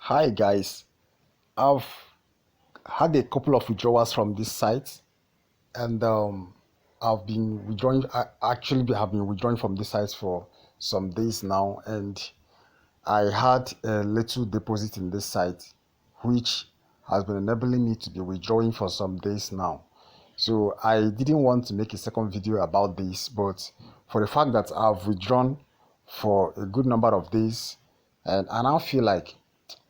Hi guys, I've had a couple of withdrawals from this site, and I've been withdrawing. I actually have been withdrawing from this site for some days now, and I had a little deposit in this site, which has been enabling me to be withdrawing for some days now. So I didn't want to make a second video about this, but for the fact that I've withdrawn for a good number of days, and I now feel like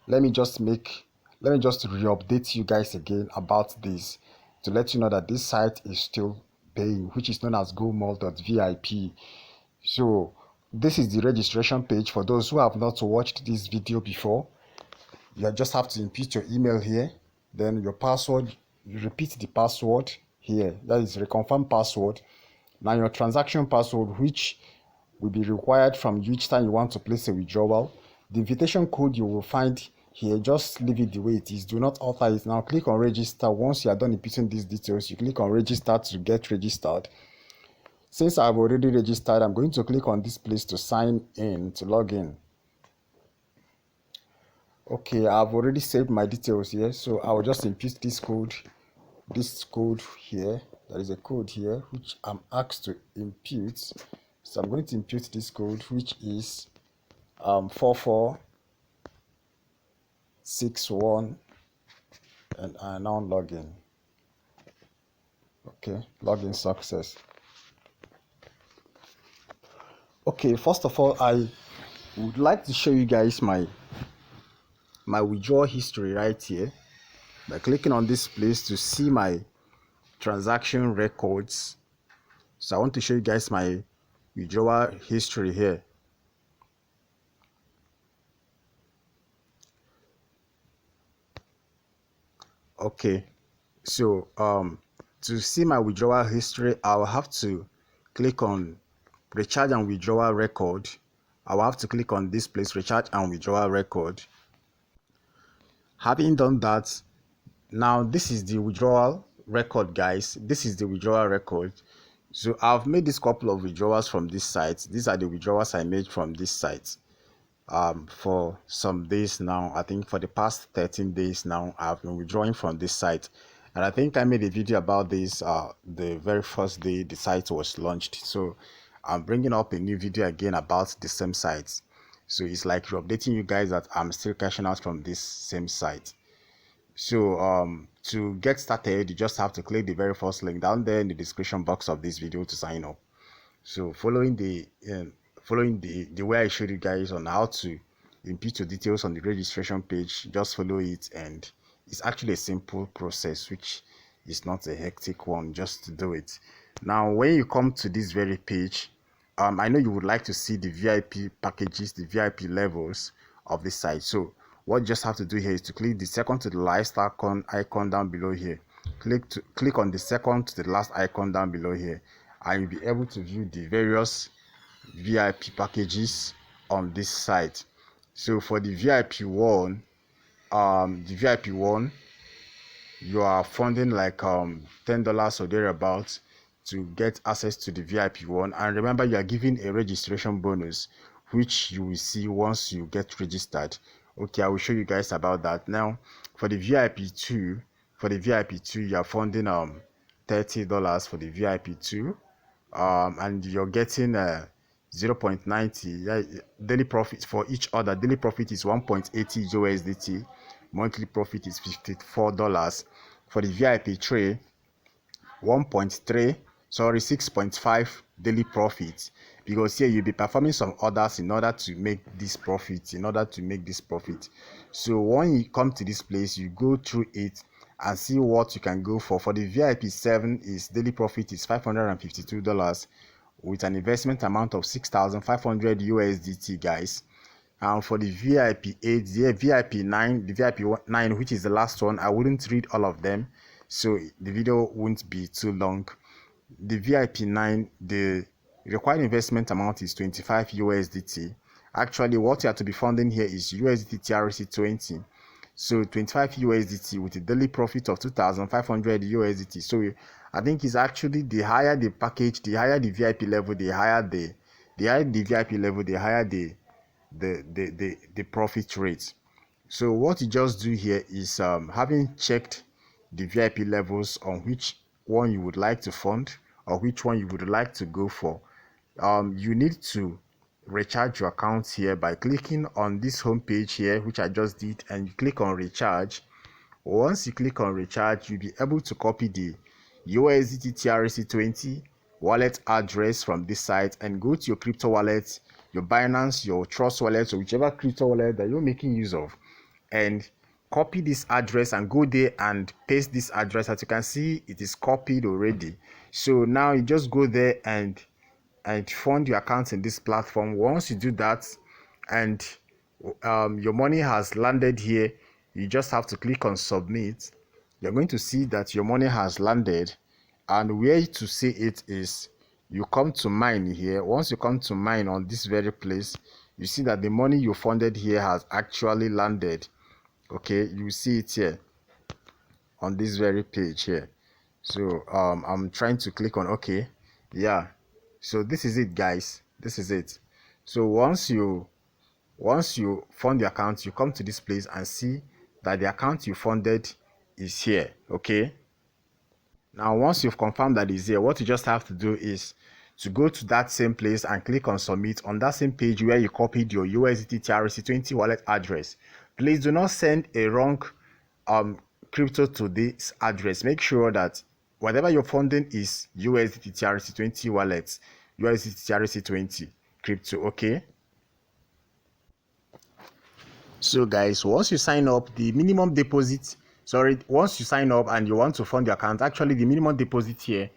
let me just make let me just re-update you guys again about this to let you know that this site is still paying, which is known as gomall.vip. So this is the registration page. For those who have not watched this video before, you just have to input your email here, then your password. You repeat the password here, that is reconfirm password. Now your transaction password, which will be required from you each time you want to place a withdrawal. The invitation code you will find here, just leave it the way it is. Do not alter it. Now click on register. Once you are done inputting these details, you click on register to get registered. Since I've already registered, I'm going to click on this place to sign in, to log in. Okay, I've already saved my details here, so I will just input this code here. There is a code here which I'm asked to input, so I'm going to input this code, which is 4461, and I now log in. Okay, login success. Okay, first of all, I would like to show you guys my withdrawal history right here by clicking on this place to see my transaction records. So I want to show you guys my withdrawal history here. Okay, so to see my withdrawal history, I'll have to click on recharge and withdrawal record. I'll have to click on this place, recharge and withdrawal record. Having done that, now this is the withdrawal record, guys. This is the withdrawal record. So I've made this couple of withdrawals from this site. These are the withdrawals I made from this site for some days now. I think for the past 13 days now, I've been withdrawing from this site, and I think I made a video about this the very first day the site was launched. So I'm bringing up a new video again about the same site. So it's like updating you guys that I'm still cashing out from this same site. So to get started, you just have to click the very first link down there in the description box of this video to sign up. So following the way I showed you guys on how to input your details on the registration page, just follow it, and it's actually a simple process, which is not a hectic one, just to do it. Now when you come to this very page, I know you would like to see the VIP packages, the VIP levels of the site. So what you just have to do here is to click the second to the last icon down below here. Click on the second to the last icon down below here, and you'll be able to view the various VIP packages on this site. So for the VIP one, you are funding like $10 or thereabouts to get access to the VIP one. And remember, you are given a registration bonus, which you will see once you get registered. Okay, I will show you guys about that. Now for the VIP2, you are funding $30 for the VIP2, and you're getting 0.90 daily profit for each order. Daily profit is 1.80 USDT. Monthly profit is $54. For the VIP tray, 6.5 daily profit, because here you'll be performing some orders in order to make this profit. So when you come to this place, you go through it and see what you can go for. For the VIP 7, is daily profit is $552 with an investment amount of 6,500 USDT, guys. And for the VIP 8, the VIP 9, which is the last one, I wouldn't read all of them, so the video won't be too long. The VIP 9, the required investment amount is 25 USDT. Actually, what you have to be funding here is USDT TRC20. So 25 USDT with a daily profit of 2,500 USDT. So I think it's actually, the higher the package, the higher the VIP level, the higher the VIP level, the higher the profit rate. So what you just do here is having checked the VIP levels on which one you would like to fund or which one you would like to go for, you need to recharge your account here by clicking on this home page here, which I just did, and you click on recharge. Once you click on recharge, you'll be able to copy the USDT TRC20 wallet address from this site and go to your crypto wallet, your Binance, your Trust wallet, or whichever crypto wallet that you're making use of, and copy this address and go there and paste this address. As you can see, it is copied already. So now you just go there and fund your account in this platform. Once you do that and your money has landed here, you just have to click on submit. You're going to see that your money has landed, and where to see it is you come to mine here. Once you come to mine on this very place, you see that the money you funded here has actually landed. Okay, you see it here on this very page here. So I'm trying to click on okay. Yeah, so this is it, guys. This is it. So once you fund the account, you come to this place and see that the account you funded is here. Okay, now once you've confirmed that it's here, what you just have to do is to go to that same place and click on submit on that same page where you copied your USDT TRC20 wallet address. Please do not send a wrong crypto to this address. Make sure that whatever you're funding is USDT TRC20 wallets, USDT TRC20 crypto. Okay, so guys, once you sign up, the minimum deposit, once you sign up and you want to fund the account, actually the minimum deposit here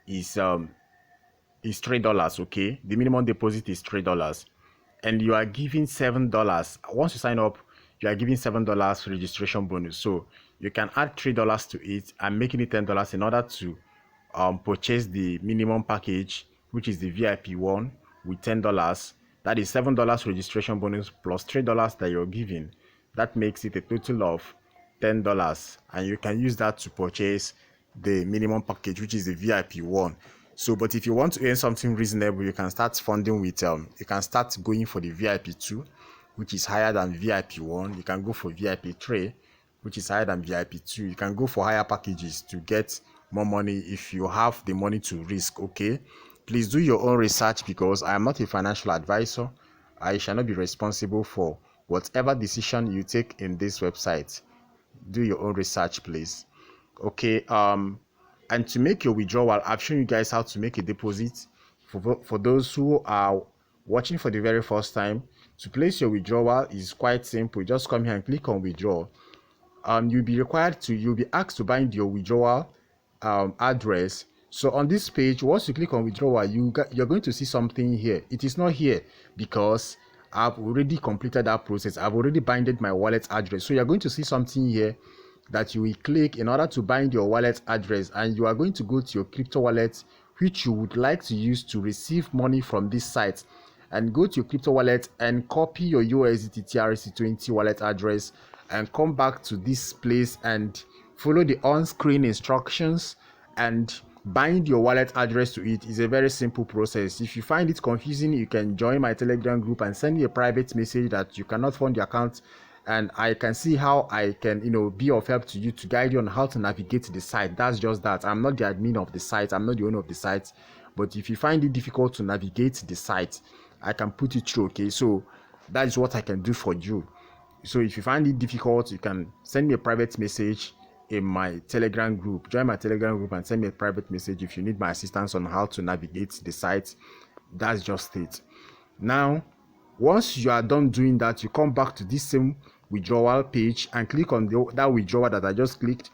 is $3. Okay, the minimum deposit is $3, and you are giving $7. Once you sign up, you are giving $7 registration bonus. So you can add $3 to it and making it $10 in order to purchase the minimum package, which is the VIP one, with $10. That is $7 registration bonus plus $3 that you're giving. That makes it a total of $10, and you can use that to purchase the minimum package, which is the VIP one. So, but if you want to earn something reasonable, you can start funding with you can start going for the VIP 2, which is higher than VIP 1. You can go for VIP 3, which is higher than VIP 2. You can go for higher packages to get more money if you have the money to risk. Okay, please do your own research, because I am not a financial advisor. I shall not be responsible for whatever decision you take in this website. Do your own research, please. Okay, and to make your withdrawal, I've shown you guys how to make a deposit. For those who are watching for the very first time, to place your withdrawal is quite simple. You just come here and click on withdraw. You'll be asked to bind your withdrawal address. So on this page, once you click on withdrawal, you're going to see something here. It is not here because I've already completed that process. I've already binded my wallet address. So you're going to see something here that you will click in order to bind your wallet address, and you are going to go to your crypto wallet which you would like to use to receive money from this site, and go to your crypto wallet and copy your USDT TRC20 wallet address and come back to this place and follow the on-screen instructions and bind your wallet address to it. Is a very simple process. If you find it confusing, you can join my Telegram group and send me a private message that you cannot find your account, and I can see how I can be of help to you to guide you on how to navigate the site. That's just that. I'm not the admin of the site, I'm not the owner of the site, but if you find it difficult to navigate the site, I can put it through. Okay, so that is what I can do for you. So if you find it difficult, you can send me a private message in my Telegram group. Join my Telegram group and send me a private message if you need my assistance on how to navigate the site. That's just it. Now, once you are done doing that, you come back to this same withdrawal page and click on that withdrawal that I just clicked,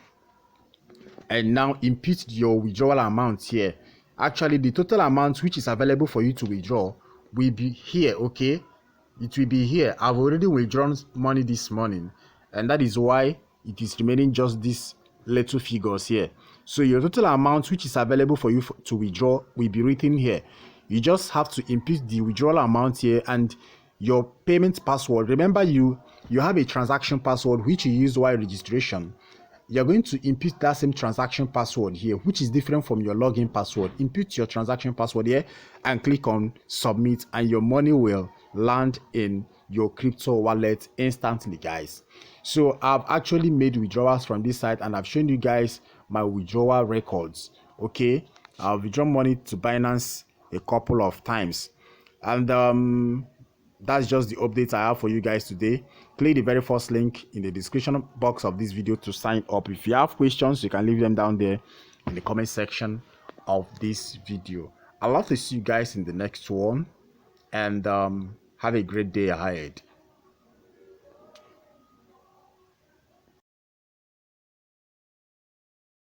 and now input your withdrawal amount here. Actually, the total amount which is available for you to withdraw will be here. Okay, it will be here. I've already withdrawn money this morning, and that is why it is remaining just these little figures here. So your total amount which is available for you to withdraw will be written here. You just have to input the withdrawal amount here and your payment password. Remember, you have a transaction password which you use while registration. You're going to input that same transaction password here, which is different from your login password. Input your transaction password here and click on submit, and your money will land in your crypto wallet instantly, guys. So I've actually made withdrawals from this site, and I've shown you guys my withdrawal records. Okay, I've withdrawn money to Binance a couple of times, and that's just the updates I have for you guys today. Click the very first link in the description box of this video to sign up. If you have questions, you can leave them down there in the comment section of this video. I'd love to see you guys in the next one, and have a great day ahead.